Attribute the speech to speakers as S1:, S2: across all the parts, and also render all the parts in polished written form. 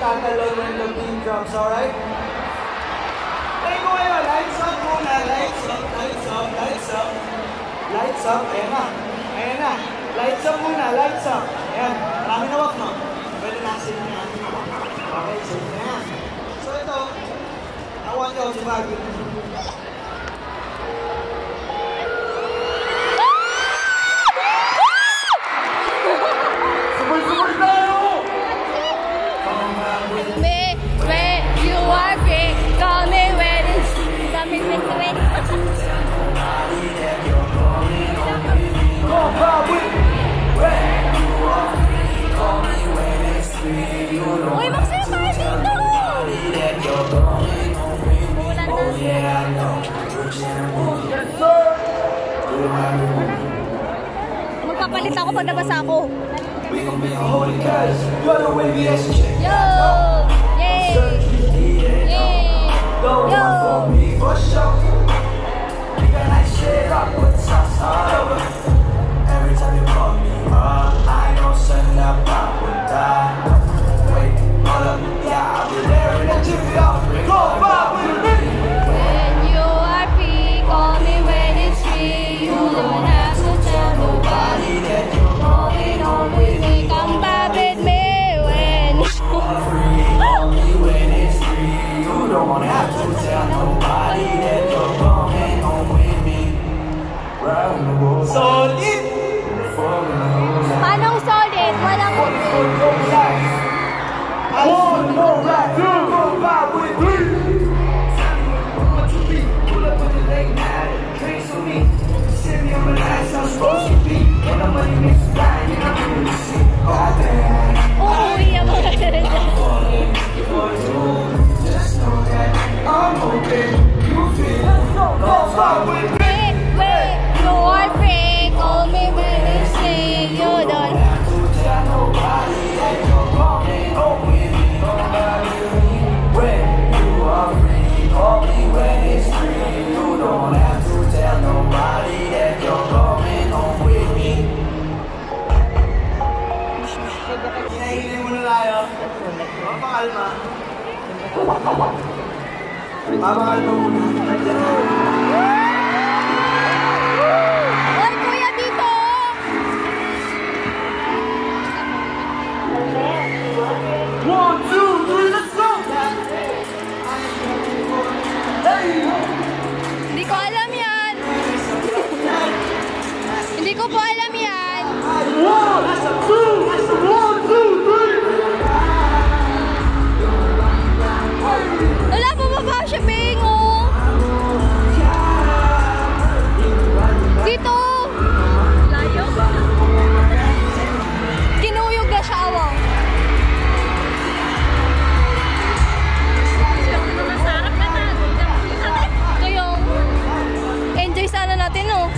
S1: tatalon when the beat drops, alright? Try ko kayo, lights up muna, lights up, lights up, lights up. Lights up, ayan na, ayan na. Lights up muna, lights up. Ayan, marami na wak, no? Pwede na safe na yan. Okay, safe na yan. So ito, nakuha niyo si Bagyo.
S2: Uy, magsaya tayo dito! Umulan na. Magpapalit ako pag nabasa ako. Yo! Yay! Yay! Yo!
S1: Every time you call me up, I know send up, I would die. Wait, hold up, yeah, I'll be there in a jiffy. Go back with me.
S2: When you are free, call me when it's free. You don't have to tell nobody that you're going home with me. Come back with me when you
S1: are free. Call me when it's free. You don't have to tell nobody that you're going home with me. Solid!
S2: Anong solid? Walang...
S1: One more right, go back with me. What you be? Pull up with the late night. Drinks with me. Send me on the nights I'm supposed to be. When the money makes you fly, you don't really see. Goddamn.
S2: Uuwi ang mga ganun.
S1: Just know that I'm okay. You feel go back with me.
S2: Wait, you are free. Call me when it's free. You don't
S1: have to tell nobody that you're going home with me. When you are free, call me when it's free. You don't have to tell nobody that you're going home with me. Hinahilin mo na tayo. Mapakalma. Mapakalma muna.
S2: Hoy, kuya, dito!
S1: One, two, three, let's go! Hey!
S2: Hindi ko alam yan. Hindi ko po alam yan.
S1: One, two, three!
S2: Wala pa ba siya, Bing? Oh. Dito! Layo? Kinuyog na siya, awang. Kaya, enjoy sana natin, oh.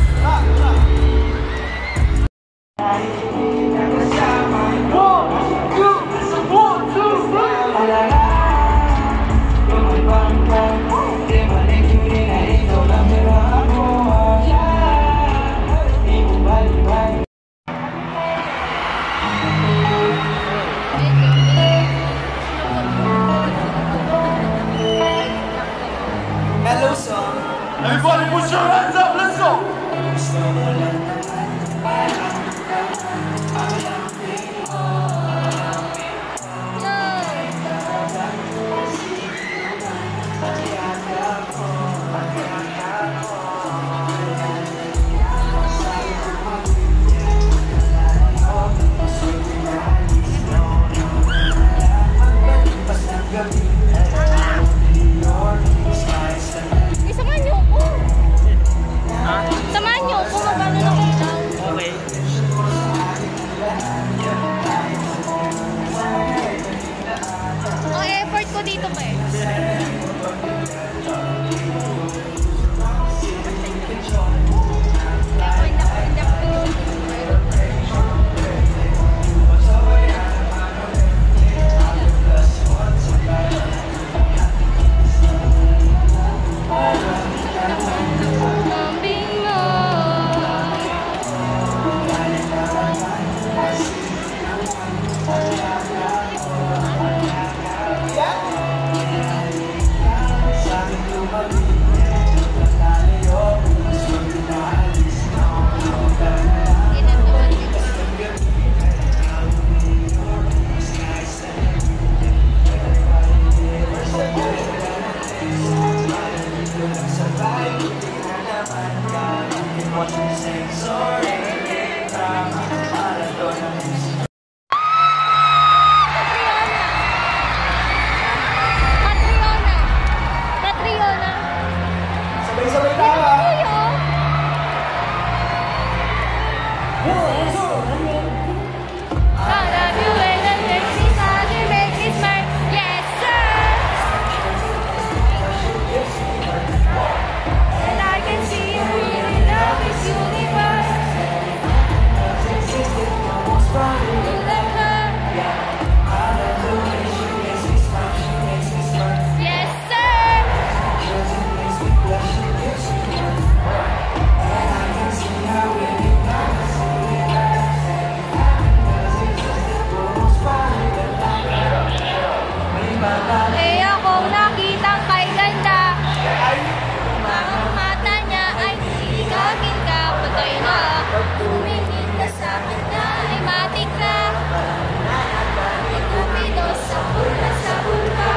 S2: Catriona.
S1: Sabay-sabay tayo ha.
S2: Eh akong nakitang kay ganda. Ang mata niya ay hiligagin ka. Patay na. Tumingin ka sa akin na ay matik na. Ikupido sa pula sa bulpa.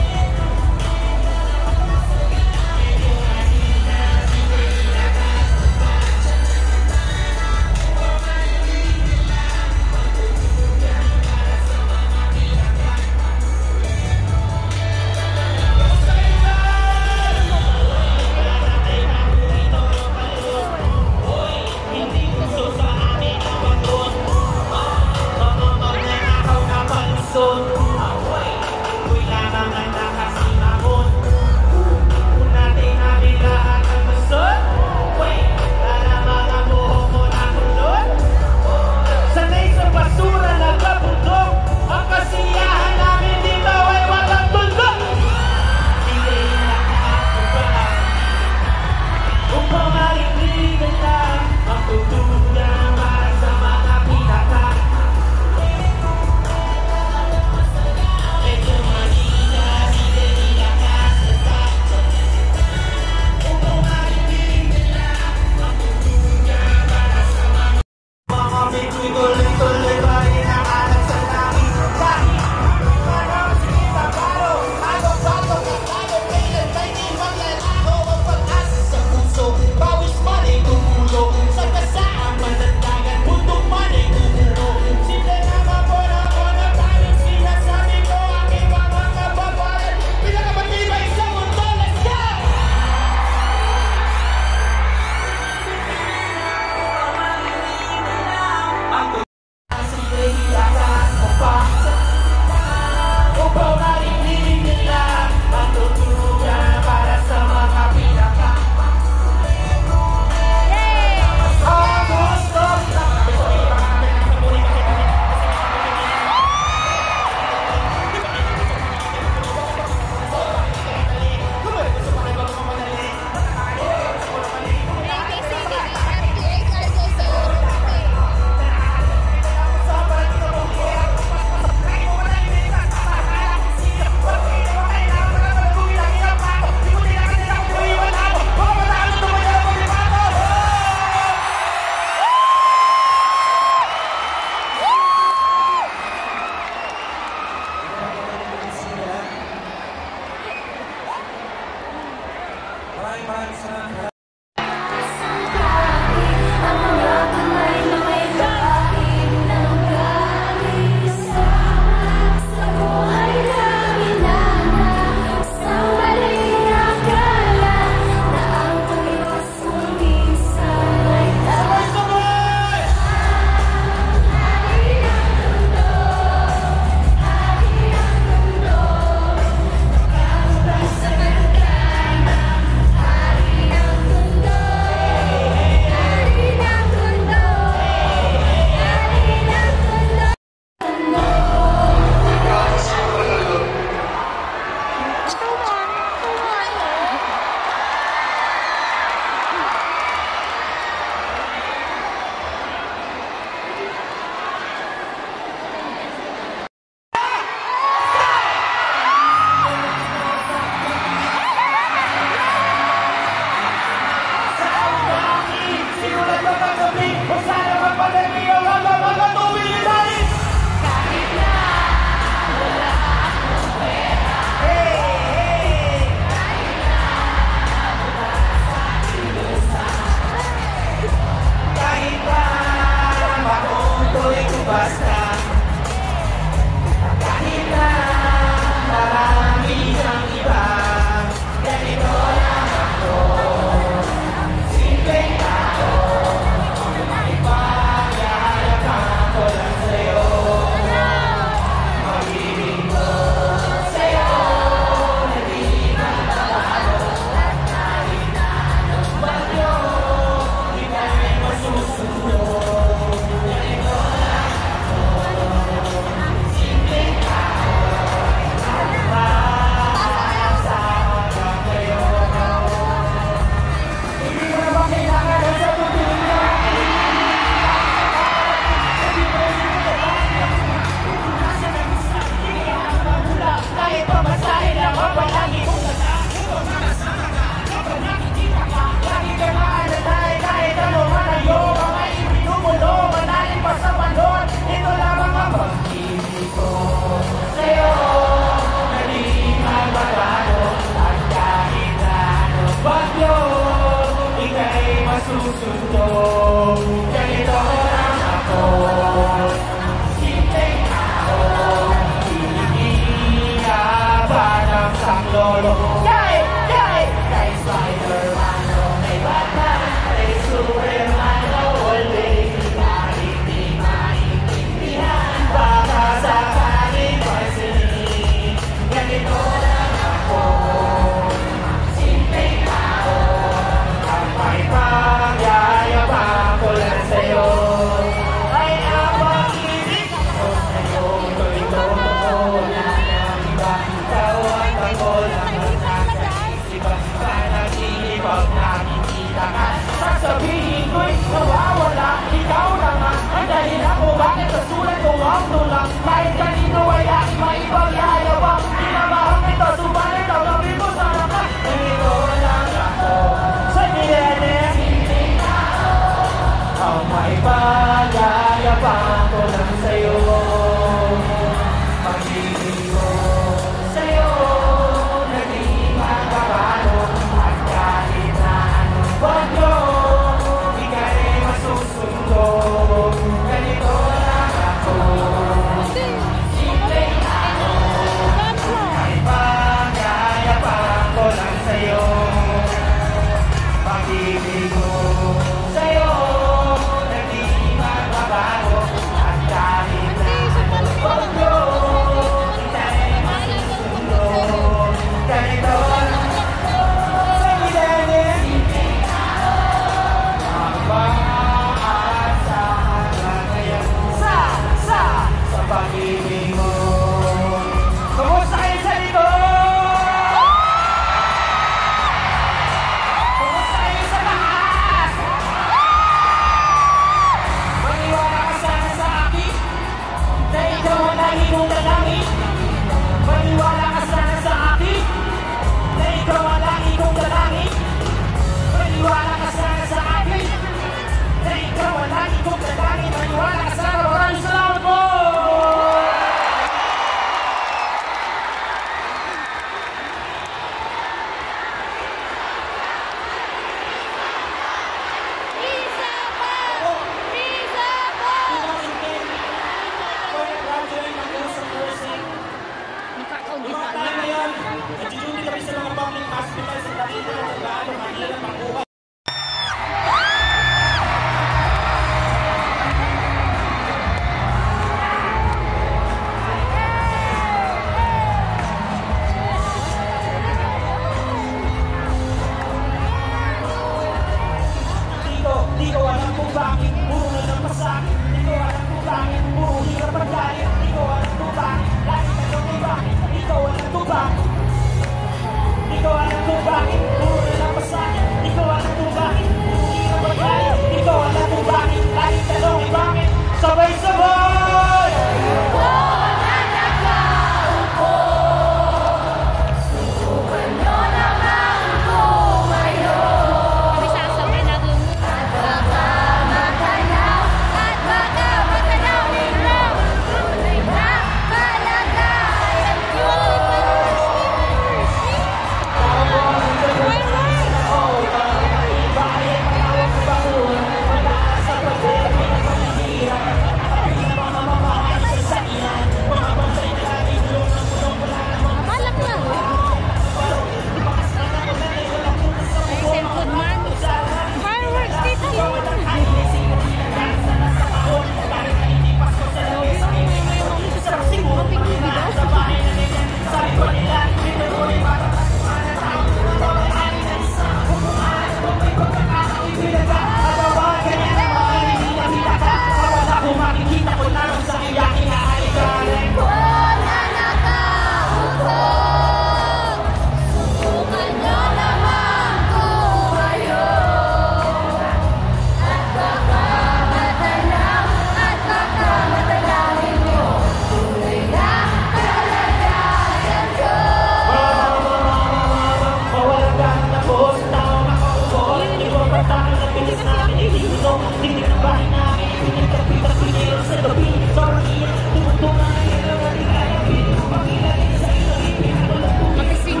S2: Mag-sing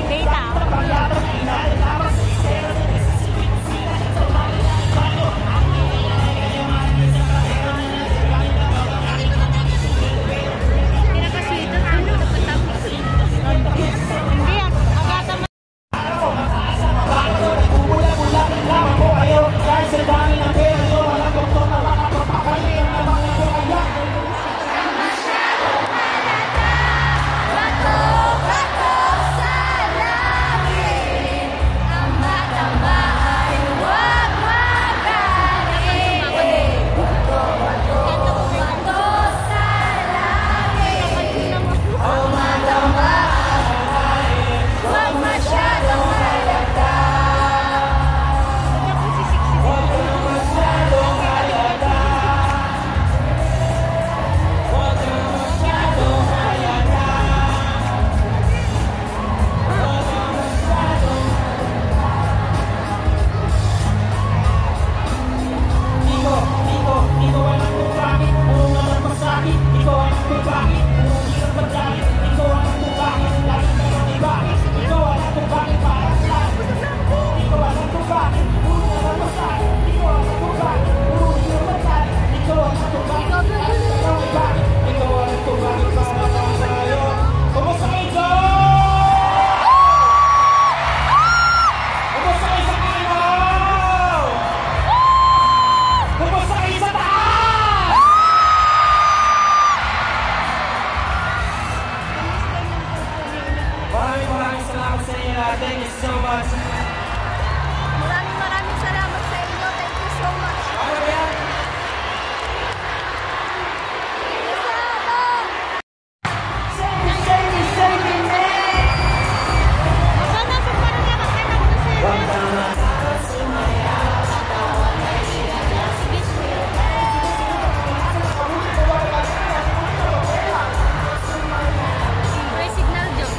S2: data.
S1: Thank you so much.
S2: Maraming salamat sa inyo. Thank you so much.
S1: Ano ba yan?
S2: May signal dyan.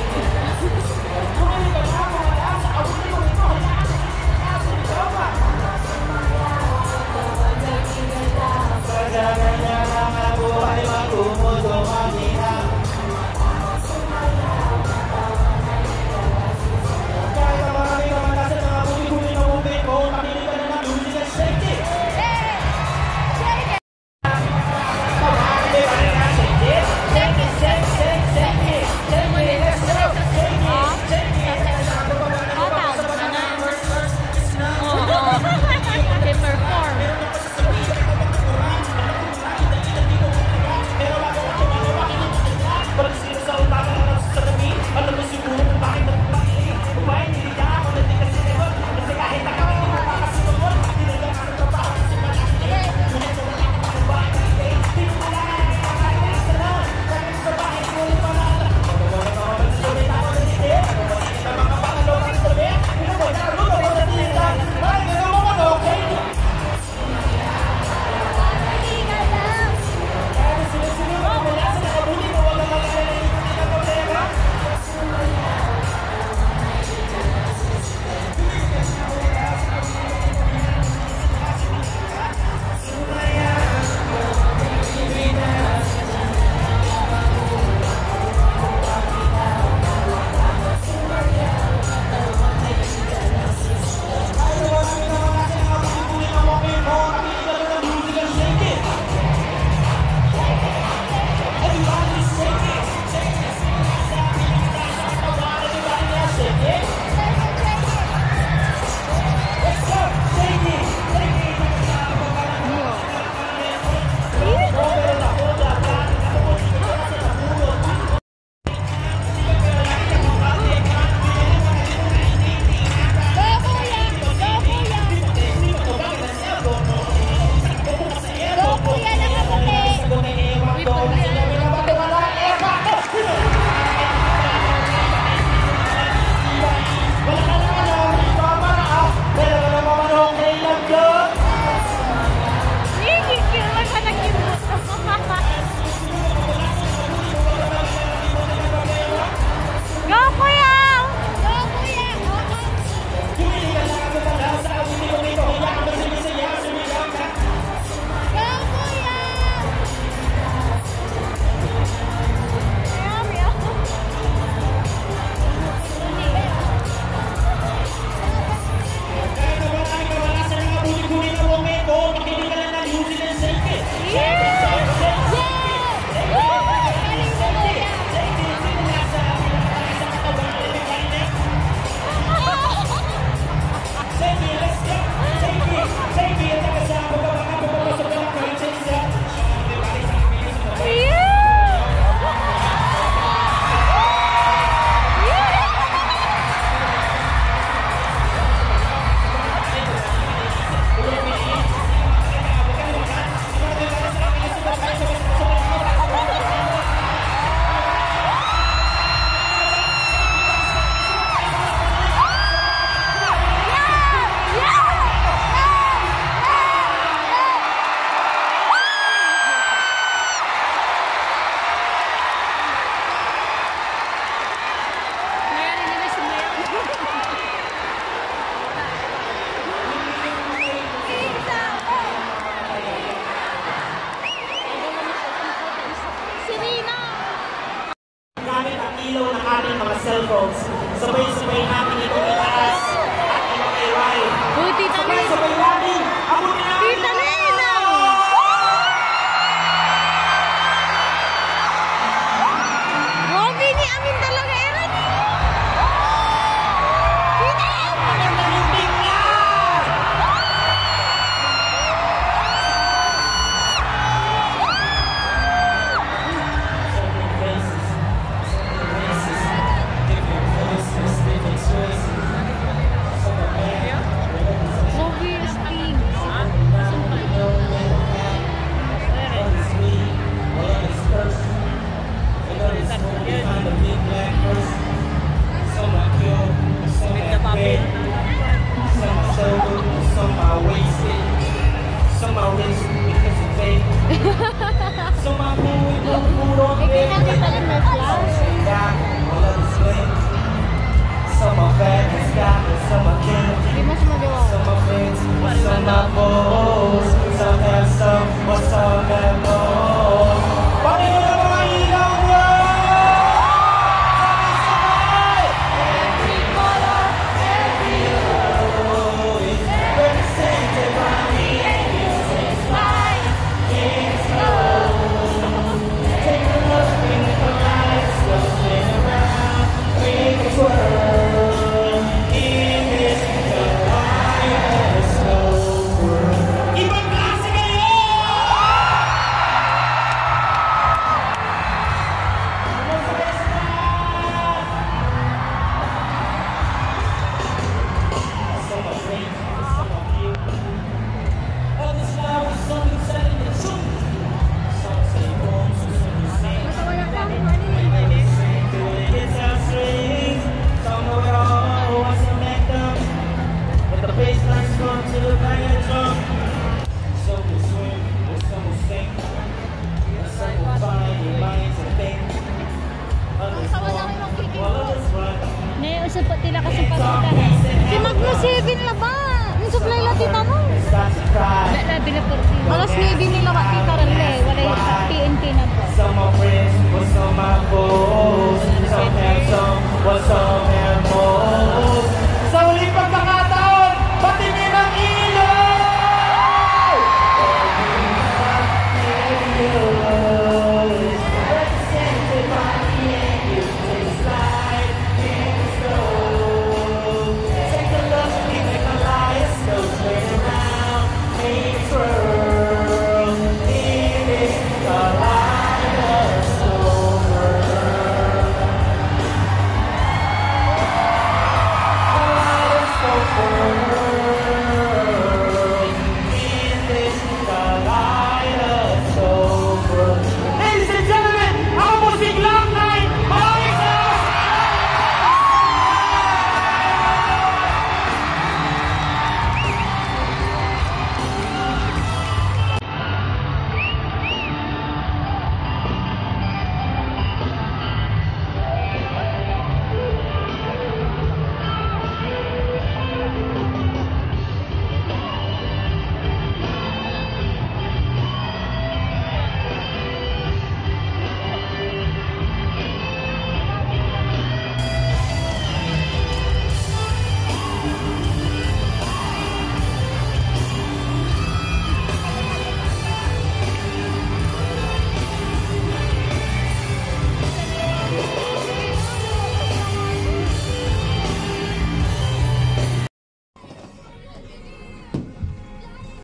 S1: some my kids,
S2: Di mas maliwanag.
S1: some my friends, some my foes, some have some, but some have more. Panginoon ng mga ilaw niyo!
S2: Every color, every hue is represented by the angels in light. It's love.
S1: Take a look in the lights, spin around, make this world. In this the fire snow world. Ibang klase kayo! Some are great, some are few. Others lie with something telling the truth. Some say boom, some say sing. Through the guitar strings, some know it all, what's a them. But the bass line's gone to the bang of the drum. Some will swim, or some will sing. And some will find their minds and think. Others walk, while others run.
S2: Naiusap pa tila kasi pagkita. Si Magno 7 la ba? Yung supply la tita mo.
S1: Start to cry.
S2: Labi na por tita. Alas 9 nila ka tita rin eh. Wala yung TNT na po.
S1: Some are friends, but some are foes. Some have some, but some have more.